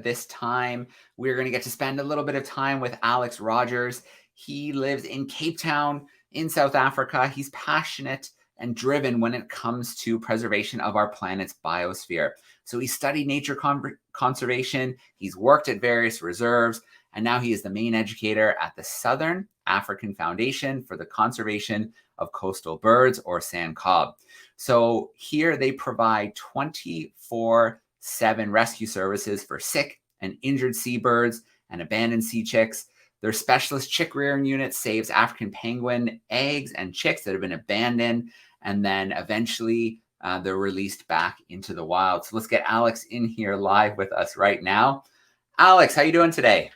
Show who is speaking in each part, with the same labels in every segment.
Speaker 1: This time, we're going to get to spend a little bit of time with Alex Rogers. He lives in Cape Town in South Africa. He's passionate and driven when it comes to preservation of our planet's biosphere. So he studied nature conservation, he's worked at various reserves, and now he is the main educator at the Southern African Foundation for the Conservation of Coastal Birds, or SANCCOB. So here they provide 24/7 rescue services for sick and injured seabirds and abandoned sea chicks. Their specialist chick rearing unit saves African penguin eggs and chicks that have been abandoned, and then eventually they're released back into the wild. So let's get Alex in here live with us right now. Alex, how you doing today?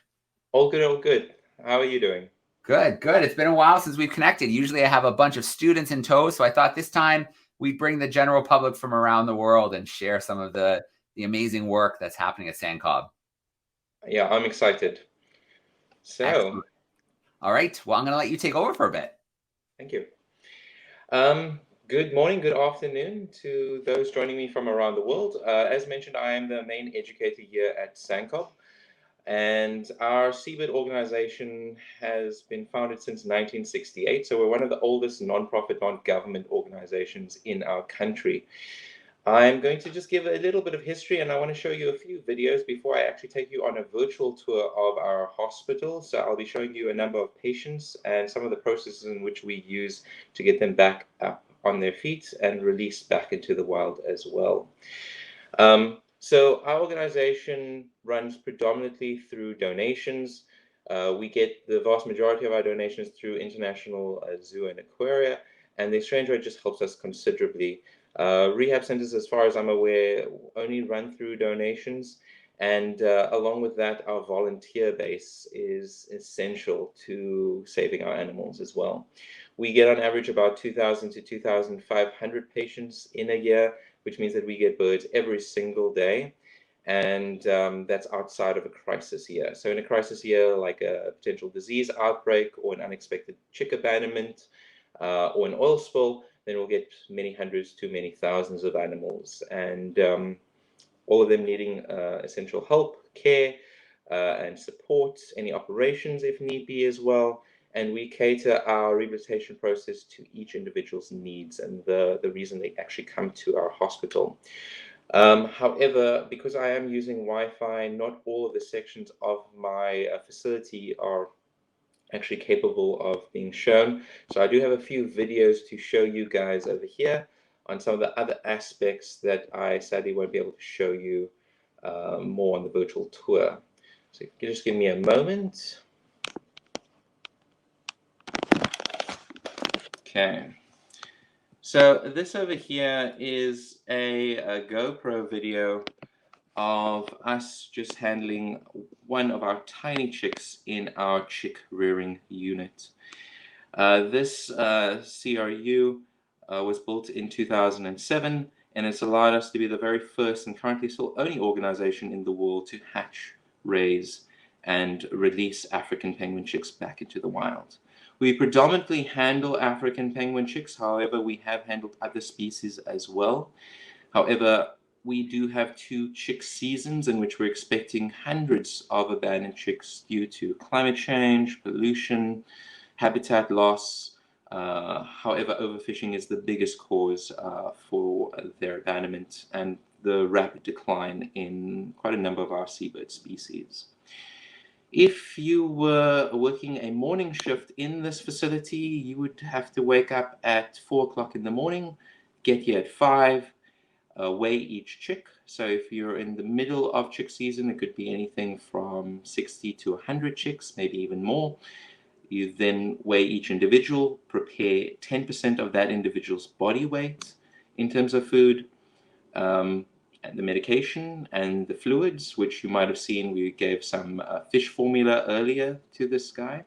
Speaker 2: All good, all good. How are you doing?
Speaker 1: Good, good. It's been a while since we've connected. Usually I have a bunch of students in tow, so I thought this time we'd bring the general public from around the world and share some of the amazing work that's happening at SANCCOB.
Speaker 2: Yeah, I'm excited.
Speaker 1: Excellent. All right. Well, I'm going to let you take over for a bit.
Speaker 2: Thank you. Good morning, good afternoon to those joining me from around the world. As mentioned, I am the main educator here at SANCCOB, and our seabird organization has been founded since 1968. So we're one of the oldest non-profit, non-government organizations in our country. I'm going to just give a little bit of history, and I want to show you a few videos before I actually take you on a virtual tour of our hospital. So I'll be showing you a number of patients and some of the processes in which we use to get them back up on their feet and released back into the wild as well. So our organization runs predominantly through donations. We get the vast majority of our donations through International Zoo and Aquaria, and the exchange rate just helps us considerably. Rehab centers, as far as I'm aware, only run through donations, and along with that, our volunteer base is essential to saving our animals as well. We get on average about 2,000 to 2,500 patients in a year, which means that we get birds every single day, and that's outside of a crisis year. So in a crisis year, like a potential disease outbreak or an unexpected chick abandonment or an oil spill, then we'll get many hundreds to many thousands of animals, and all of them needing essential help, care, and support, any operations if need be as well. And we cater our rehabilitation process to each individual's needs and the reason they actually come to our hospital. However, because I am using Wi-Fi, not all of the sections of my facility are actually capable of being shown. So I do have a few videos to show you guys over here on some of the other aspects that I sadly won't be able to show you more on the virtual tour. So just give me a moment. Okay. So this over here is a GoPro video of us just handling one of our tiny chicks in our chick rearing unit. This CRU was built in 2007, and it's allowed us to be the very first and currently still only organization in the world to hatch, raise, and release African penguin chicks back into the wild. We predominantly handle African penguin chicks, however, we have handled other species as well. However, we do have 2 chick seasons in which we're expecting hundreds of abandoned chicks due to climate change, pollution, habitat loss. However, overfishing is the biggest cause for their abandonment and the rapid decline in quite a number of our seabird species. If you were working a morning shift in this facility, you would have to wake up at 4 o'clock in the morning, get here at 5, weigh each chick. So if you're in the middle of chick season, it could be anything from 60 to 100 chicks, maybe even more. You then weigh each individual, prepare 10% of that individual's body weight in terms of food, and the medication and the fluids, which you might have seen. We gave some fish formula earlier to this guy.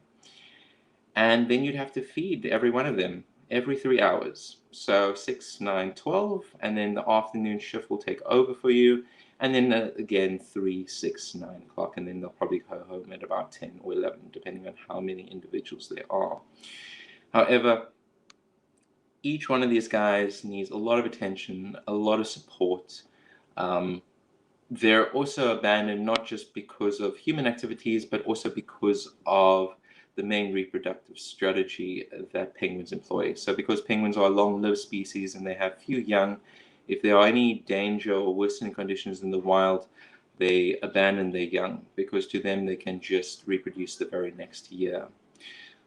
Speaker 2: And then you'd have to feed every one of them every 3 hours. So 6, 9, 12, and then the afternoon shift will take over for you. And then again, 3, 6, 9 o'clock, and then they'll probably go home at about 10 or 11, depending on how many individuals there are. However, each one of these guys needs a lot of attention, a lot of support. They're also abandoned not just because of human activities, but also because of the main reproductive strategy that penguins employ. So because penguins are long-lived species and they have few young, if there are any danger or worsening conditions in the wild, they abandon their young because to them they can just reproduce the very next year.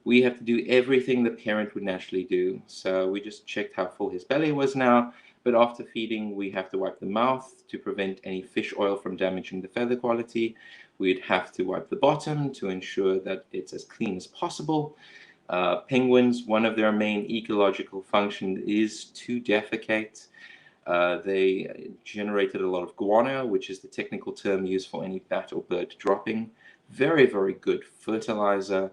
Speaker 2: We have to do everything the parent would naturally do. So we just checked how full his belly was now, but after feeding, we have to wipe the mouth to prevent any fish oil from damaging the feather quality. We'd have to wipe the bottom to ensure that it's as clean as possible. Penguins, one of their main ecological functions is to defecate. They generated a lot of guano, which is the technical term used for any bat or bird dropping. Very, very good fertilizer.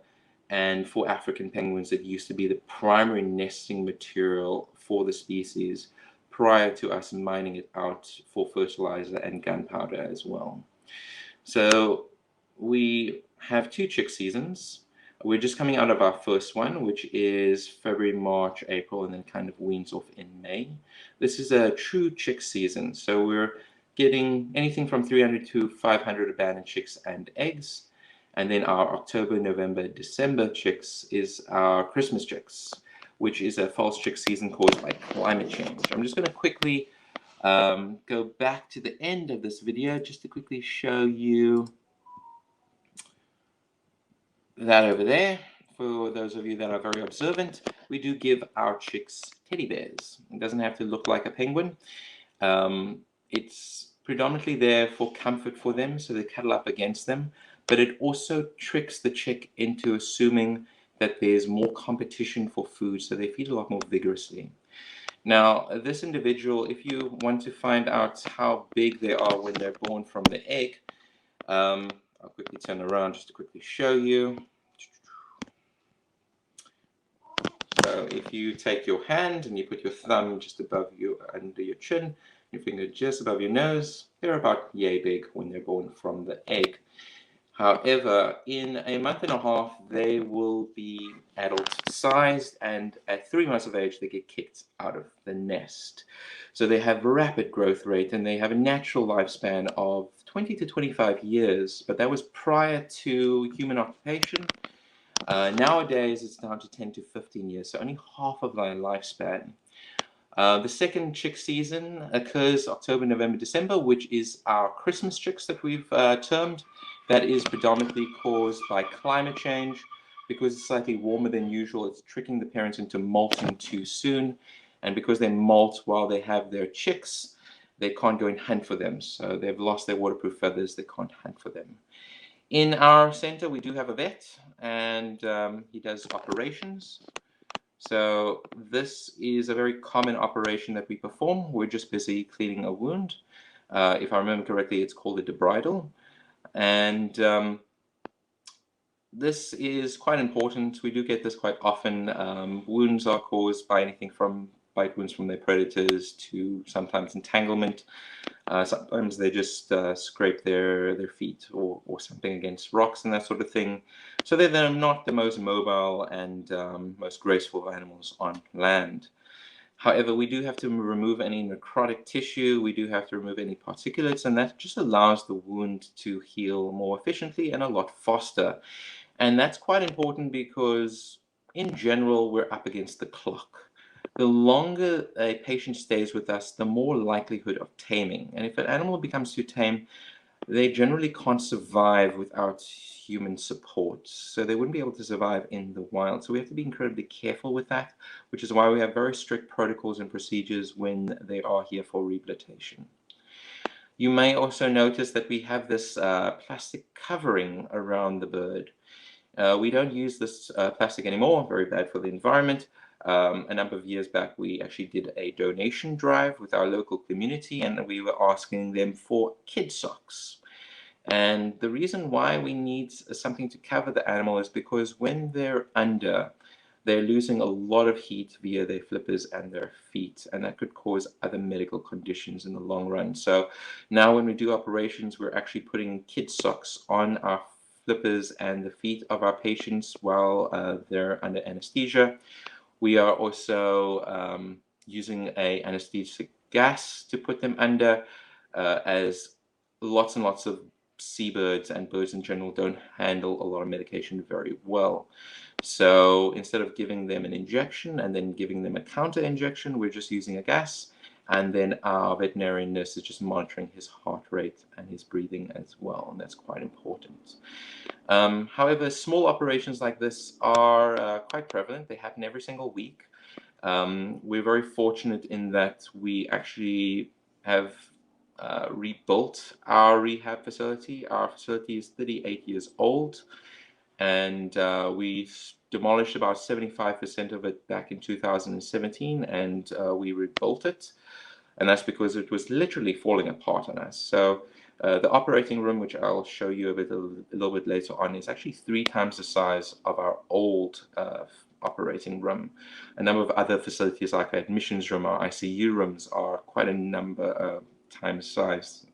Speaker 2: And for African penguins, it used to be the primary nesting material for the species prior to us mining it out for fertilizer and gunpowder as well. So we have two chick seasons. We're just coming out of our first one, which is February, March, April, and then kind of weans off in May. This is a true chick season. So we're getting anything from 300 to 500 abandoned chicks and eggs. And then our October, November, December chicks is our Christmas chicks, which is a false chick season caused by climate change. So I'm just going to quickly go back to the end of this video just to quickly show you that over there. For those of you that are very observant, we do give our chicks teddy bears. It doesn't have to look like a penguin. It's predominantly there for comfort for them, so they cuddle up against them, but it also tricks the chick into assuming that there's more competition for food, so they feed a lot more vigorously. Now, this individual, if you want to find out how big they are when they're born from the egg, I'll quickly turn around just to quickly show you. So if you take your hand and you put your thumb just above you, under your chin, your finger just above your nose, they're about yay big when they're born from the egg. However, in a month and a half, they will be adult-sized, and at 3 months of age, they get kicked out of the nest. So they have rapid growth rate, and they have a natural lifespan of 20 to 25 years, but that was prior to human occupation. Nowadays, it's down to 10 to 15 years, so only half of their lifespan. The second chick season occurs October, November, December, which is our Christmas chicks that we've termed. That is predominantly caused by climate change. Because it's slightly warmer than usual, it's tricking the parents into molting too soon. And because they molt while they have their chicks, they can't go and hunt for them. So they've lost their waterproof feathers, they can't hunt for them. In our center, we do have a vet, and he does operations. So this is a very common operation that we perform. We're just busy cleaning a wound. If I remember correctly, it's called a debridal. And this is quite important. We do get this quite often. Wounds are caused by anything from bite wounds from their predators to sometimes entanglement. Sometimes they just scrape their feet or something against rocks and that sort of thing. So they're not the most mobile and most graceful animals on land. However, we do have to remove any necrotic tissue, we do have to remove any particulates, and that just allows the wound to heal more efficiently and a lot faster. And that's quite important because, in general, we're up against the clock. The longer a patient stays with us, the more likelihood of taming. And if an animal becomes too tame, they generally can't survive without human support. So they wouldn't be able to survive in the wild. So we have to be incredibly careful with that, which is why we have very strict protocols and procedures when they are here for rehabilitation. You may also notice that we have this plastic covering around the bird. We don't use this plastic anymore, very bad for the environment. A number of years back, we actually did a donation drive with our local community, and we were asking them for kid socks. And the reason why we need something to cover the animal is because when they're under, they're losing a lot of heat via their flippers and their feet, and that could cause other medical conditions in the long run. So now when we do operations, we're actually putting kid socks on our flippers and the feet of our patients while they're under anesthesia. We are also using a anesthetic gas to put them under as lots and lots of seabirds and birds in general don't handle a lot of medication very well. So instead of giving them an injection and then giving them a counter injection, we're just using a gas. And then our veterinarian nurse is just monitoring his heart rate and his breathing as well. And that's quite important. However, small operations like this are quite prevalent. They happen every single week. We're very fortunate in that we actually have rebuilt our rehab facility. Our facility is 38 years old, and we demolished about 75% of it back in 2017, and we rebuilt it. And that's because it was literally falling apart on us. So the operating room, which I'll show you a little bit later on, is actually 3 times the size of our old operating room. A number of other facilities like our admissions room, our ICU rooms are quite a number of times size,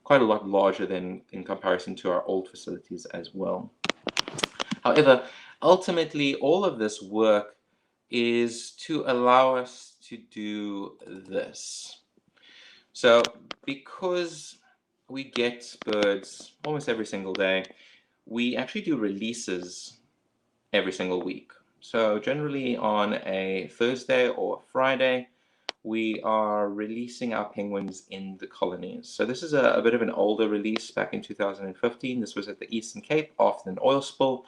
Speaker 2: quite a lot larger than in comparison to our old facilities as well. However, ultimately, all of this work is to allow us to do this. So because we get birds almost every single day, we actually do releases every single week. So generally on a Thursday or Friday, we are releasing our penguins in the colonies. So this is a bit of an older release back in 2015. This was at the Eastern Cape after an oil spill.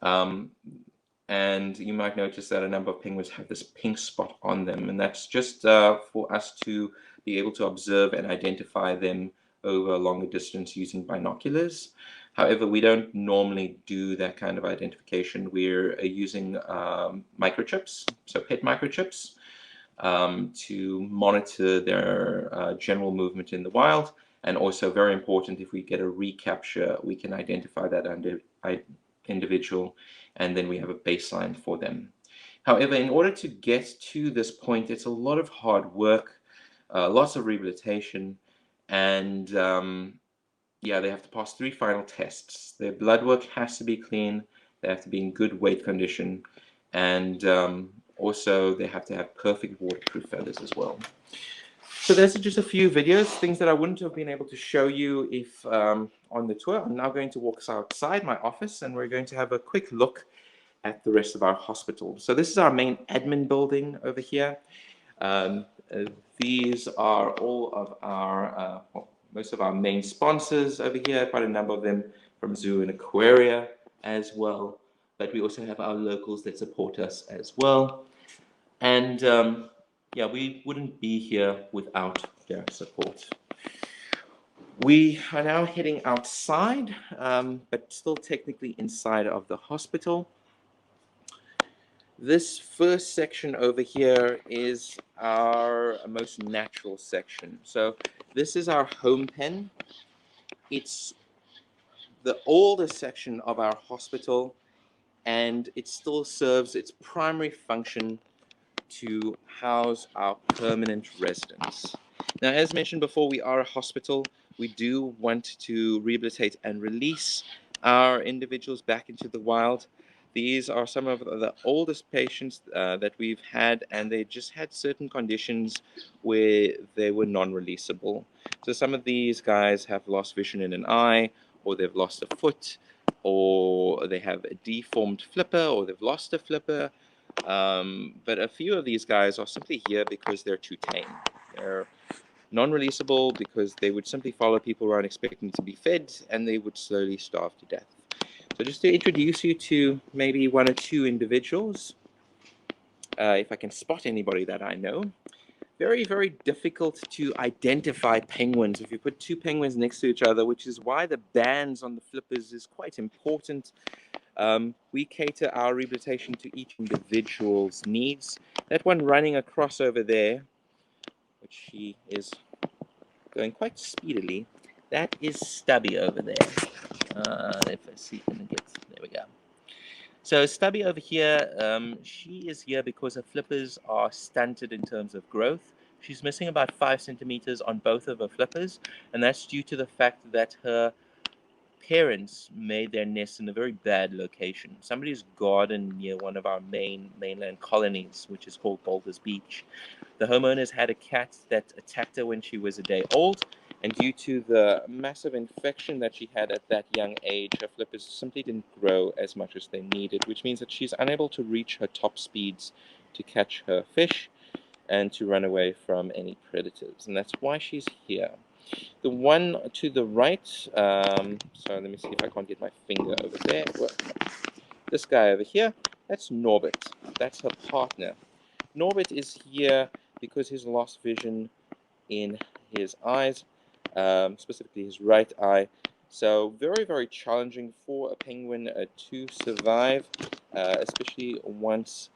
Speaker 2: And you might notice that a number of penguins have this pink spot on them, and that's just for us to be able to observe and identify them over a longer distance using binoculars. However, we don't normally do that kind of identification. We're using microchips, so pet microchips, to monitor their general movement in the wild. And also very important, if we get a recapture, we can identify that individual, and then we have a baseline for them. However, in order to get to this point, it's a lot of hard work, lots of rehabilitation, and yeah, they have to pass 3 final tests. Their blood work has to be clean, they have to be in good weight condition, and also they have to have perfect waterproof feathers as well. So those are just a few videos, things that I wouldn't have been able to show you if on the tour. I'm now going to walk us outside my office, and we're going to have a quick look at the rest of our hospital. So this is our main admin building over here. These are all of our, most of our main sponsors over here, quite a number of them from Zoo and Aquaria as well. But we also have our locals that support us as well. And yeah, we wouldn't be here without their support. We are now heading outside, but still technically inside of the hospital. This first section over here is our most natural section. So this is our home pen. It's the oldest section of our hospital, and it still serves its primary function to house our permanent residents. Now, as mentioned before, we are a hospital. We do want to rehabilitate and release our individuals back into the wild. These are some of the oldest patients that we've had, and they just had certain conditions where they were non-releasable. So some of these guys have lost vision in an eye, or they've lost a foot, or they have a deformed flipper, or they've lost a flipper. But a few of these guys are simply here because they're too tame. They're non-releasable because they would simply follow people around expecting to be fed, and they would slowly starve to death. So just to introduce you to maybe 1 or 2 individuals, if I can spot anybody that I know. Very, very difficult to identify penguins if you put 2 penguins next to each other, which is why the bands on the flippers is quite important. We cater our rehabilitation to each individual's needs. That one running across over there, which he is going quite speedily, that is Stubby over there. If I see, there we go. So Stubby over here, she is here because her flippers are stunted in terms of growth. She's missing about 5 centimeters on both of her flippers, and that's due to the fact that her parents made their nest in a very bad location. Somebody's garden near one of our mainland colonies, which is called Boulders Beach. The homeowners had a cat that attacked her when she was a day old, And due to the massive infection that she had at that young age, her flippers simply didn't grow as much as they needed, which means that she's unable to reach her top speeds to catch her fish and to run away from any predators. And that's why she's here. The one to the right, so let me see if I can't get my finger over there. Well, this guy over here, that's Norbert. That's her partner. Norbert is here because he's lost vision in his eyes, specifically his right eye. So very, very challenging for a penguin to survive, especially once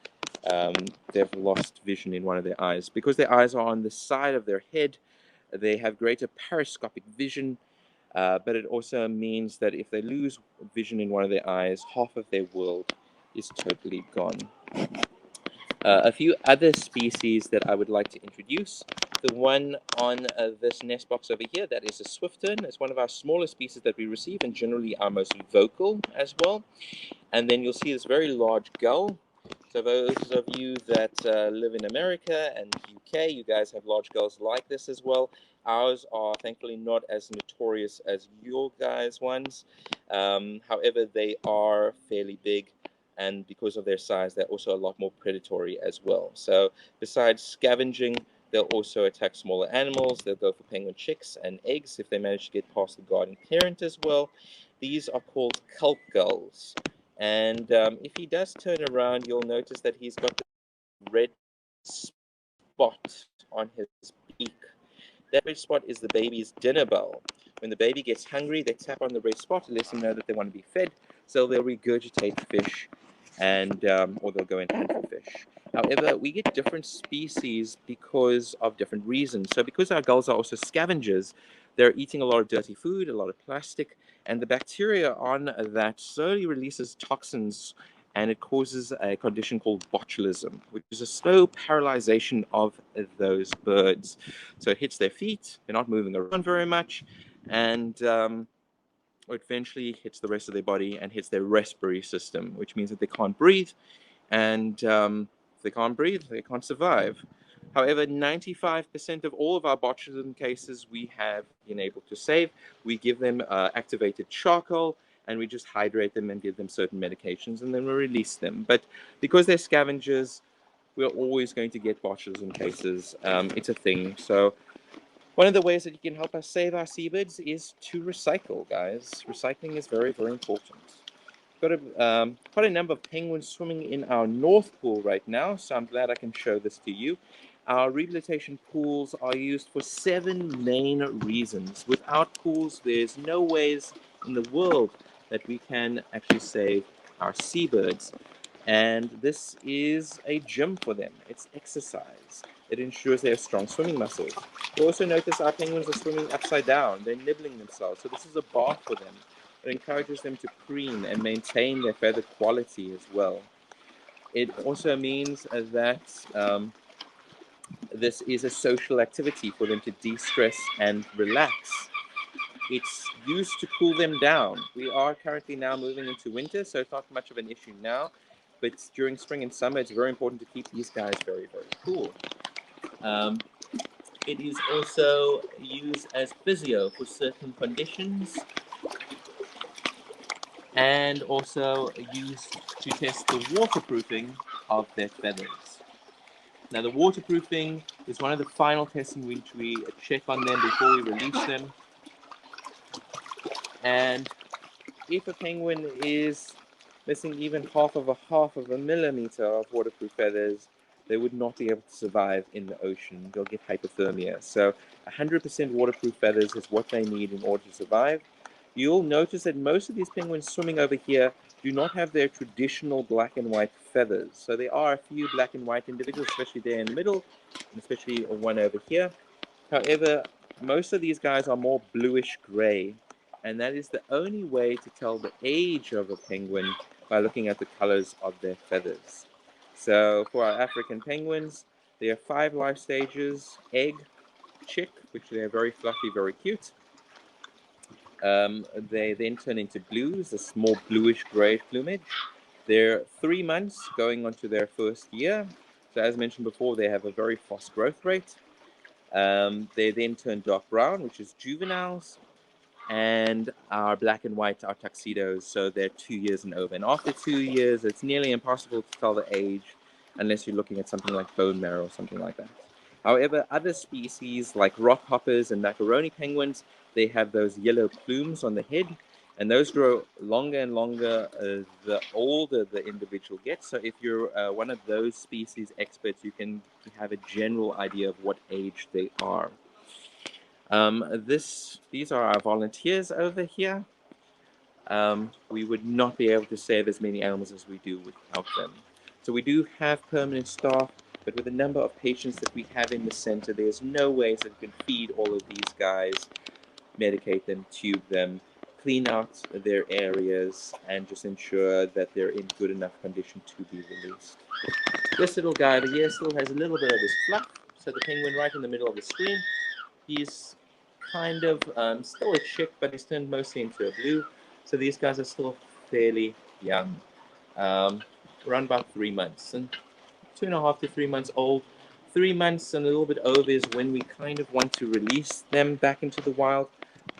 Speaker 2: they've lost vision in one of their eyes. Because their eyes are on the side of their head, they have greater periscopic vision, but it also means that if they lose vision in one of their eyes, half of their world is totally gone. A few other species that I would like to introduce. The one on this nest box over here, that is a swifttern. It's one of our smaller species that we receive and generally our most vocal as well. And then you'll see this very large gull. So those of you that live in America and UK, you guys have large gulls like this as well. Ours are thankfully not as notorious as your guys' ones. However, they are fairly big, and because of their size, they're also a lot more predatory as well. So besides scavenging, they'll also attack smaller animals. They'll go for penguin chicks and eggs if they manage to get past the guarding parent as well. These are called kelp gulls. And if he does turn around, you'll notice that he's got the red spot on his beak. That red spot is the baby's dinner bell. When the baby gets hungry, they tap on the red spot to let them know that they want to be fed, so they'll regurgitate fish, and or they'll go and hunt for fish. However, we get different species because of different reasons. So because our gulls are also scavengers, they're eating a lot of dirty food, a lot of plastic, and the bacteria on that slowly releases toxins, and it causes a condition called botulism, which is a slow paralyzation of those birds. So it hits their feet, they're not moving around very much, and it eventually hits the rest of their body and hits their respiratory system, which means that they can't breathe, and if they can't breathe, they can't survive. However, 95% of all of our botulism cases we have been able to save. We give them activated charcoal, and we just hydrate them and give them certain medications, and then we release them. But because they're scavengers, we're always going to get botulism cases. It's a thing. So one of the ways that you can help us save our seabirds is to recycle, guys. Recycling is very, very important. Got quite a number of penguins swimming in our North Pool right now, so I'm glad I can show this to you. Our rehabilitation pools are used for 7 main reasons. Without pools, there's no ways in the world that we can actually save our seabirds. And this is a gym for them. It's exercise. It ensures they have strong swimming muscles. You'll also notice our penguins are swimming upside down. They're nibbling themselves. So this is a bath for them. It encourages them to preen and maintain their feather quality as well. It also means that this is a social activity for them to de-stress and relax. It's used to cool them down. We are currently now moving into winter, so it's not much of an issue now. But during spring and summer, it's very important to keep these guys very, very cool. It is also used as physio for certain conditions, and also used to test the waterproofing of their feathers. Now, the waterproofing is one of the final tests in which we check on them before we release them. And if a penguin is missing even half of a millimeter of waterproof feathers, they would not be able to survive in the ocean. They'll get hypothermia. So 100% waterproof feathers is what they need in order to survive. You'll notice that most of these penguins swimming over here do not have their traditional black and white feathers. So there are a few black and white individuals, especially there in the middle, and especially one over here. However, most of these guys are more bluish gray, and that is the only way to tell the age of a penguin by looking at the colors of their feathers. So for our African penguins, there are 5 life stages: egg, chick, which they are very fluffy, very cute. They then turn into blues, a small bluish gray plumage. They're 3 months going on to their first year. So as mentioned before, they have a very fast growth rate. They then turn dark brown, which is juveniles, and our black and white are tuxedos, so they're 2 years and over. And after 2 years, it's nearly impossible to tell the age unless you're looking at something like bone marrow or something like that. However, other species like rock hoppers and macaroni penguins, they have those yellow plumes on the head, and those grow longer and longer the older the individual gets. So if you're one of those species experts, you can have a general idea of what age they are. These are our volunteers over here. We would not be able to save as many animals as we do without them. So we do have permanent staff, but with the number of patients that we have in the center, there's no ways that we can feed all of these guys, medicate them, tube them, clean out their areas, and just ensure that they're in good enough condition to be released. This little guy over here still has a little bit of his fluff. So the penguin right in the middle of the screen, he's kind of still a chick, but he's turned mostly into a blue. So these guys are still fairly young, around about 3 months, and 2.5 to 3 months old. 3 months and a little bit over is when we kind of want to release them back into the wild.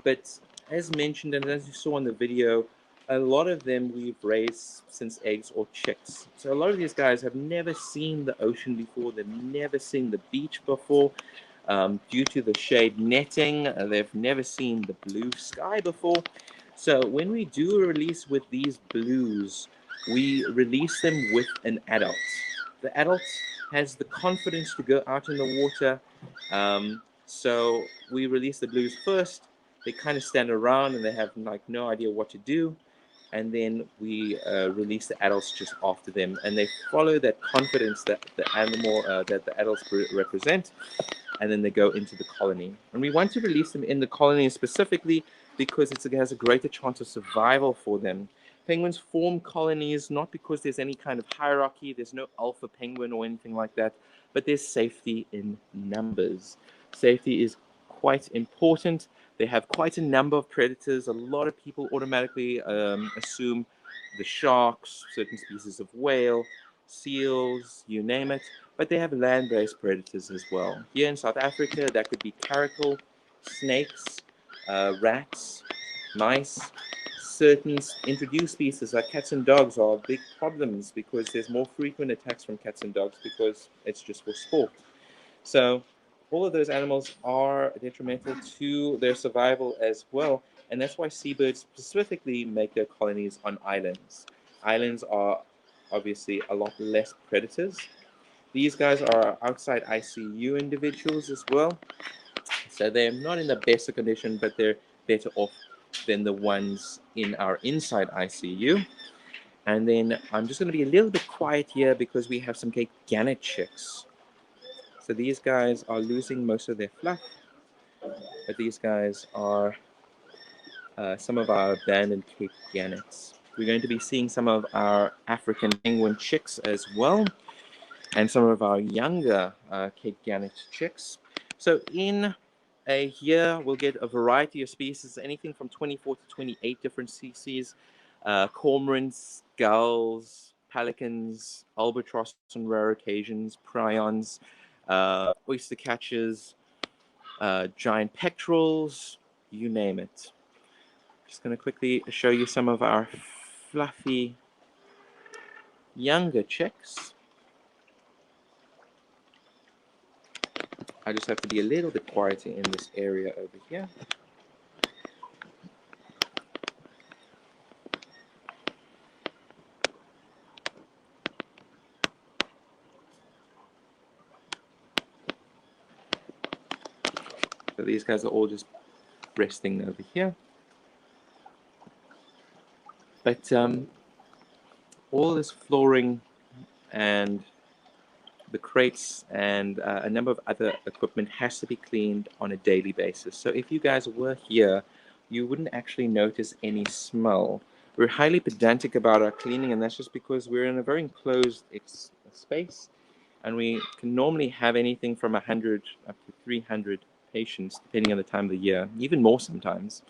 Speaker 2: But as mentioned, and as you saw in the video, a lot of them we've raised since eggs or chicks. So a lot of these guys have never seen the ocean before. They've never seen the beach before. Due to the shade netting, they've never seen the blue sky before. So when we do a release with these blues, we release them with an adult. The adult has the confidence to go out in the water. So we release the blues first. They kind of stand around and they have like no idea what to do. And then we release the adults just after them, and they follow that confidence that the animal that the adults represent, and then they go into the colony. And we want to release them in the colony specifically because it has a greater chance of survival for them. Penguins form colonies not because there's any kind of hierarchy, there's no alpha penguin or anything like that, but there's safety in numbers. Safety is quite important. They have quite a number of predators. A lot of people automatically assume the sharks, certain species of whale, seals, you name it. But they have land-based predators as well. Here in South Africa, that could be caracal, snakes, rats, mice. Certain introduced species like cats and dogs are big problems because there's more frequent attacks from cats and dogs because it's just for sport. So all of those animals are detrimental to their survival as well. And that's why seabirds specifically make their colonies on islands. Islands are obviously a lot less predators. These guys are outside ICU individuals as well. So they're not in the best of condition, but they're better off than the ones in our inside ICU. And then I'm just going to be a little bit quiet here because we have some Cape Gannet chicks. So these guys are losing most of their fluff, but these guys are some of our abandoned Cape Gannets. We're going to be seeing some of our African penguin chicks as well, and some of our younger Cape Gannet chicks. So in a year, we'll get a variety of species, anything from 24 to 28 different species, cormorants, gulls, pelicans, albatross on rare occasions, prions, oyster catchers, giant pectorals, you name it. Just going to quickly show you some of our fluffy younger chicks. I just have to be a little bit quieter in this area over here. So these guys are all just resting over here. But all this flooring and the crates and a number of other equipment has to be cleaned on a daily basis. So if you guys were here, you wouldn't actually notice any smell. We're highly pedantic about our cleaning, and that's just because we're in a very enclosed space, and we can normally have anything from 100 up to 300 patients, depending on the time of the year, even more sometimes.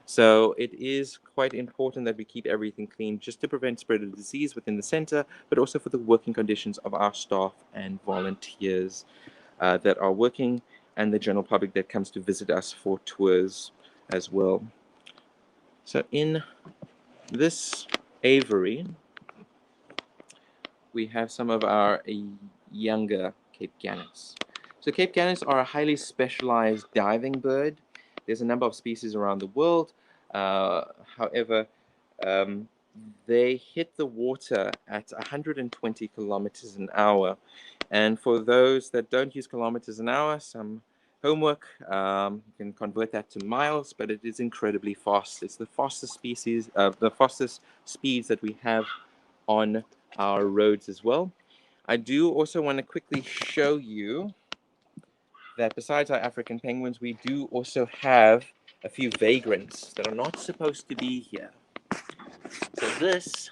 Speaker 2: So it is quite important that we keep everything clean just to prevent spread of disease within the center, but also for the working conditions of our staff and volunteers that are working and the general public that comes to visit us for tours as well. So in this aviary, we have some of our younger Cape Gannets. So Cape Gannets are a highly specialized diving bird. There's a number of species around the world. However, they hit the water at 120 kilometers an hour. And for those that don't use kilometers an hour, some homework, you can convert that to miles, but it is incredibly fast. It's the fastest species, the fastest speeds that we have on our roads as well. I do also want to quickly show you that besides our African penguins, we do also have a few vagrants that are not supposed to be here. So this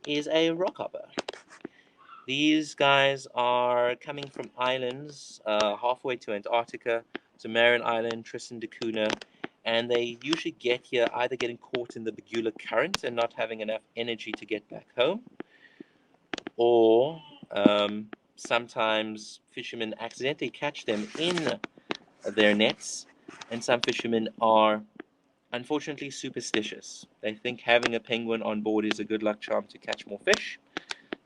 Speaker 2: is a rockhopper. These guys are coming from islands halfway to Antarctica, to Marion Island, Tristan da Cunha, and they usually get here either getting caught in the Bagula Current and not having enough energy to get back home, or sometimes fishermen accidentally catch them in their nets, and some fishermen are unfortunately superstitious. They think having a penguin on board is a good luck charm to catch more fish,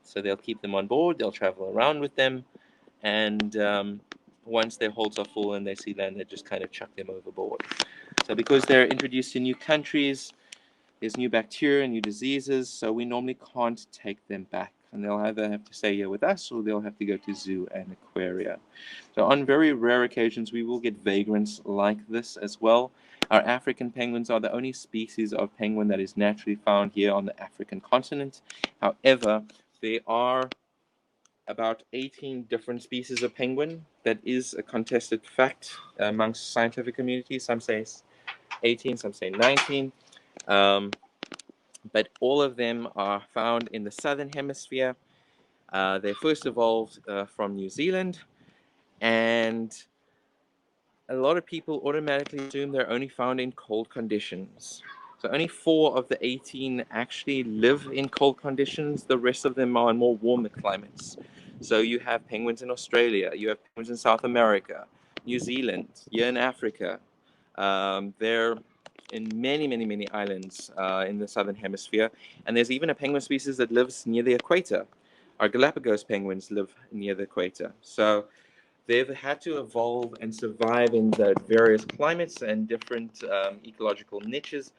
Speaker 2: so they'll keep them on board, they'll travel around with them, and once their holds are full and they see land, they just kind of chuck them overboard. So because they're introduced to new countries, there's new bacteria, new diseases, so we normally can't take them back. And they'll either have to stay here with us or they'll have to go to zoo and aquaria. So on very rare occasions, we will get vagrants like this as well. Our African penguins are the only species of penguin that is naturally found here on the African continent. However, there are about 18 different species of penguin. That is a contested fact amongst scientific community. Some say 18, some say 19. But all of them are found in the southern hemisphere. They first evolved from New Zealand, and a lot of people automatically assume they're only found in cold conditions. So only 4 of the 18 actually live in cold conditions. The rest of them are in more warmer climates. So you have penguins in Australia, you have penguins in South America, New Zealand, here in Africa. They're in many, many, many islands in the southern hemisphere. And there's even a penguin species that lives near the equator. Our Galapagos penguins live near the equator. So they've had to evolve and survive in the various climates and different ecological niches.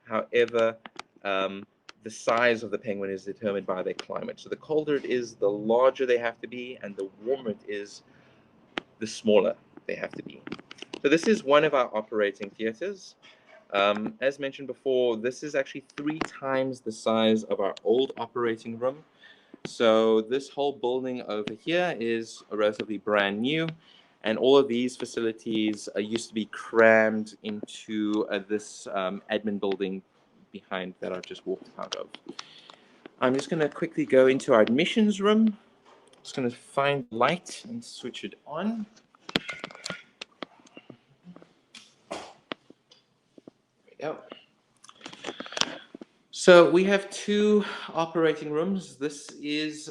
Speaker 2: However, the size of the penguin is determined by their climate. So the colder it is, the larger they have to be, and the warmer it is, the smaller they have to be. So this is one of our operating theaters. As mentioned before, this is actually 3 times the size of our old operating room. So this whole building over here is relatively brand new, and all of these facilities used to be crammed into this admin building behind that I just walked out of. I'm just going to quickly go into our admissions room. Just going to find light and switch it on. There we go. So we have 2 operating rooms. This is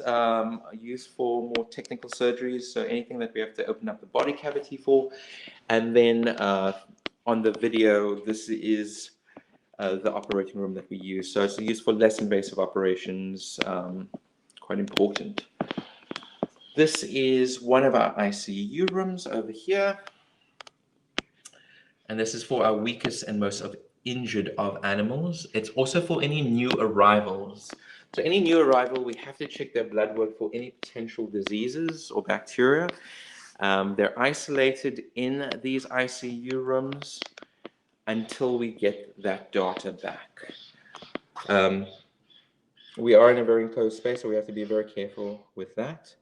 Speaker 2: used for more technical surgeries, so anything that we have to open up the body cavity for. And then on the video, this is the operating room that we use. So it's used for less invasive operations, quite important. This is one of our ICU rooms over here. And this is for our weakest and most injured of animals. It's also for any new arrivals. So any new arrival, we have to check their blood work for any potential diseases or bacteria. They're isolated in these ICU rooms until we get that data back. We are in a very enclosed space, so we have to be very careful with that.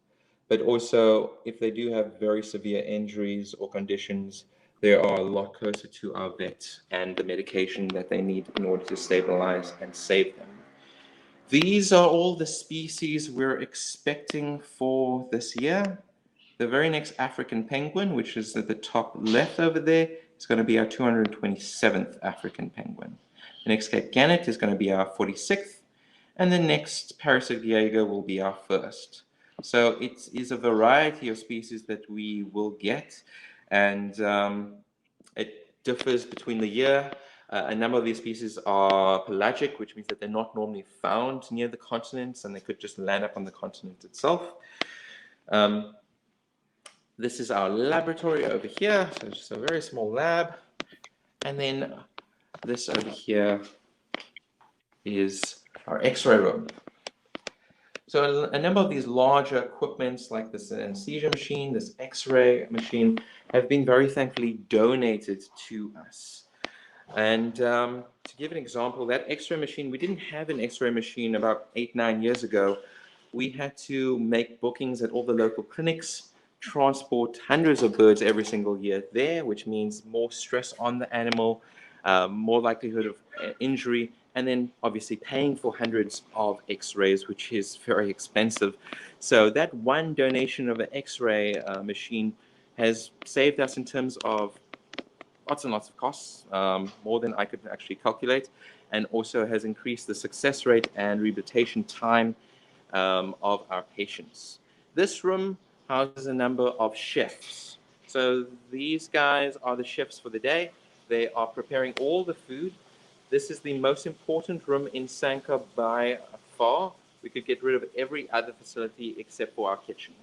Speaker 2: But also, if they do have very severe injuries or conditions, they are a lot closer to our vet and the medication that they need in order to stabilize and save them. These are all the species we're expecting for this year. The very next African penguin, which is at the top left over there, is going to be our 227th African penguin. The next Cape Gannet is going to be our 46th, and the next Parasite Diego will be our 1st. So it is a variety of species that we will get. and it differs between the year. A number of these species are pelagic, which means that they're not normally found near the continents, and they could just land up on the continent itself. This is our laboratory over here, so just a very small lab. And then this over here is our X-ray room. So a number of these larger equipments like this anesthesia machine, this X-ray machine, have been very thankfully donated to us. And to give an example, that X-ray machine, we didn't have an X-ray machine about 8-9 years ago. We had to make bookings at all the local clinics, transport hundreds of birds every single year there, which means more stress on the animal, more likelihood of injury, and then obviously paying for hundreds of X-rays, which is very expensive. So that one donation of an X-ray machine has saved us in terms of lots and lots of costs, more than I could actually calculate, and also has increased the success rate and rehabilitation time of our patients. This room houses a number of chefs. So these guys are the chefs for the day. They are preparing all the food. This is the most important room in SANCCOB by far. We could get rid of every other facility except for our kitchen.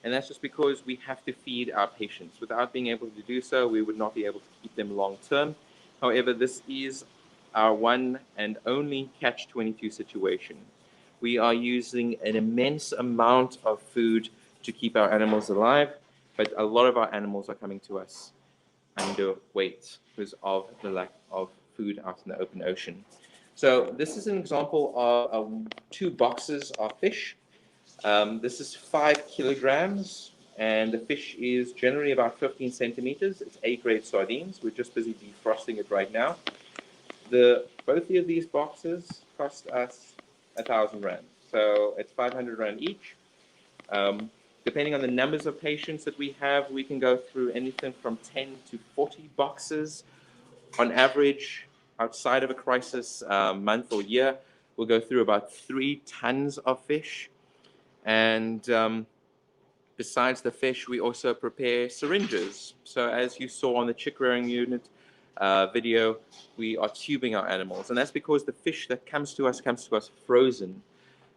Speaker 2: And that's just because we have to feed our patients. Without being able to do so, we would not be able to keep them long term. However, this is our one and only catch-22 situation. We are using an immense amount of food to keep our animals alive, but a lot of our animals are coming to us underweight because of the lack of food out in the open ocean. So this is an example of 2 boxes of fish. This is 5 kilograms, and the fish is generally about 15 centimeters. It's A-grade sardines. We're just busy defrosting it right now. Both of these boxes cost us 1,000 rand. So it's 500 rand each. Depending on the numbers of patients that we have, we can go through anything from 10 to 40 boxes. On average, outside of a crisis month or year, we'll go through about 3 tons of fish. And besides the fish, we also prepare syringes. So as you saw on the chick rearing unit video, we are tubing our animals. And that's because the fish that comes to us frozen.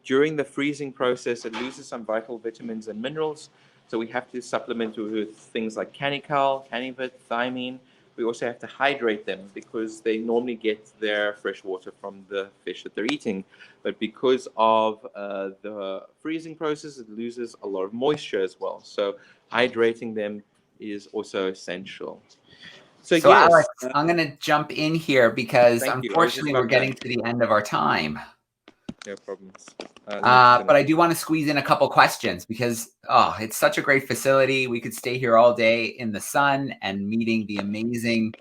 Speaker 2: During the freezing process, it loses some vital vitamins and minerals. So we have to supplement with things like canical, canivit, thiamine. We also have to hydrate them because they normally get their fresh water from the fish that they're eating. But because of the freezing process, it loses a lot of moisture as well. So hydrating them is also essential. So
Speaker 1: So,
Speaker 2: yes,
Speaker 1: Alex, I'm going to jump in here because
Speaker 2: thank you. I was just
Speaker 1: unfortunately we're
Speaker 2: about
Speaker 1: getting
Speaker 2: done.
Speaker 1: to the end of our time.
Speaker 2: No problems.
Speaker 1: But I do want to squeeze in a couple questions because it's such a great facility. We could stay here all day in the sun and meeting the amazing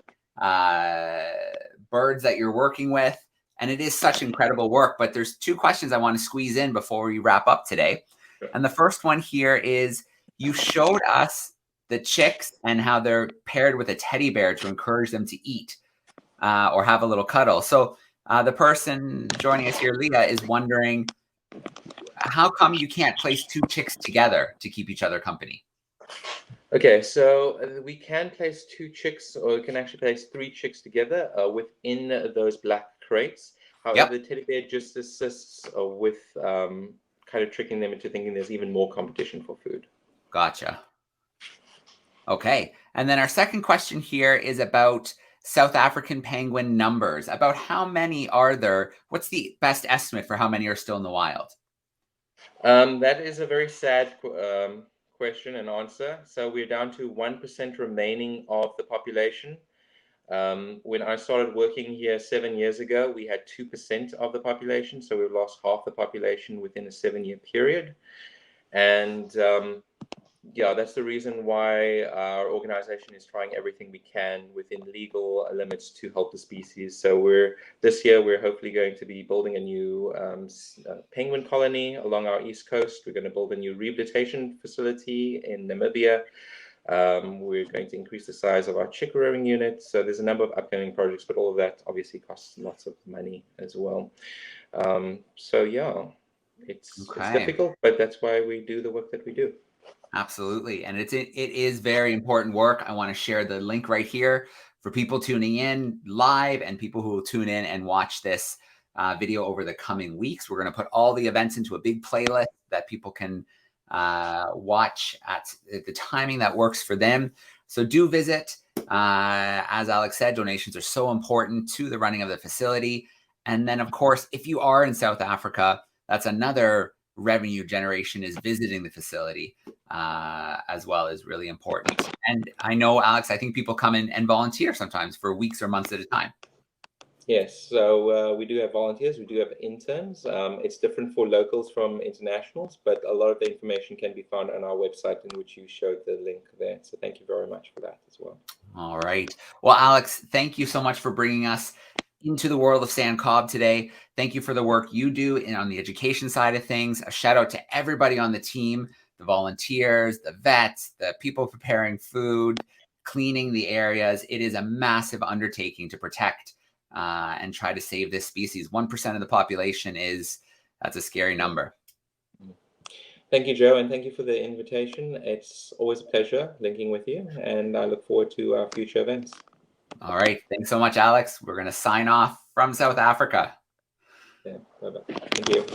Speaker 1: birds that you're working with. And it is such incredible work. But there's 2 questions I want to squeeze in before we wrap up today.
Speaker 2: Sure.
Speaker 1: And the first one here is, you showed us the chicks and how they're paired with a teddy bear to encourage them to eat or have a little cuddle. So the person joining us here, Leah, is wondering, how come you can't place 2 chicks together to keep each other company?
Speaker 2: Okay, so we can place 2 chicks, or we can actually place 3 chicks together within those black crates. However,
Speaker 1: Yep.
Speaker 2: the teddy bear just assists with kind of tricking them into thinking there's even more competition for food.
Speaker 1: Gotcha. Okay. And then our second question here is about South African penguin numbers. About how many are there? What's the best estimate for how many are still in the wild?
Speaker 2: That is a very sad question and answer. So we're down to 1% remaining of the population. When I started working here 7 years ago, we had 2% of the population. So we've lost half the population within a 7-year period. And yeah, that's the reason why our organization is trying everything we can within legal limits to help the species. So this year we're hopefully going to be building a new penguin colony along our east coast. We're going to build a new rehabilitation facility in Namibia. We're going to increase the size of our chick rearing unit. So there's a number of upcoming projects, but all of that obviously costs lots of money as well. So yeah, it's difficult, but that's why we do the work that we do.
Speaker 1: Absolutely. And it is very important work. I want to share the link right here for people tuning in live and people who will tune in and watch this video over the coming weeks. We're going to put all the events into a big playlist that people can watch at the timing that works for them. So do visit. As Alex said, donations are so important to the running of the facility. And then, of course, if you are in South Africa, that's another revenue generation, is visiting the facility as well, is really important. And I know, Alex, I think people come in and volunteer sometimes for weeks or months at a time.
Speaker 2: Yes, so we do have volunteers, we do have interns. It's different for locals from internationals, but a lot of the information can be found on our website, in which you showed the link there. So thank you very much for that as well.
Speaker 1: All right. Well, Alex, thank you so much for bringing us into the world of SANCCOB today. Thank you for the work you do on the education side of things. A shout out to everybody on the team, the volunteers, the vets, the people preparing food, cleaning the areas. It is a massive undertaking to protect and try to save this species. 1% of the population that's a scary number.
Speaker 2: Thank you, Joe, and thank you for the invitation. It's always a pleasure linking with you, and I look forward to our future events.
Speaker 1: All right. Thanks so much, Alex. We're going to sign off from South Africa.
Speaker 2: Yeah, bye-bye. Thank you.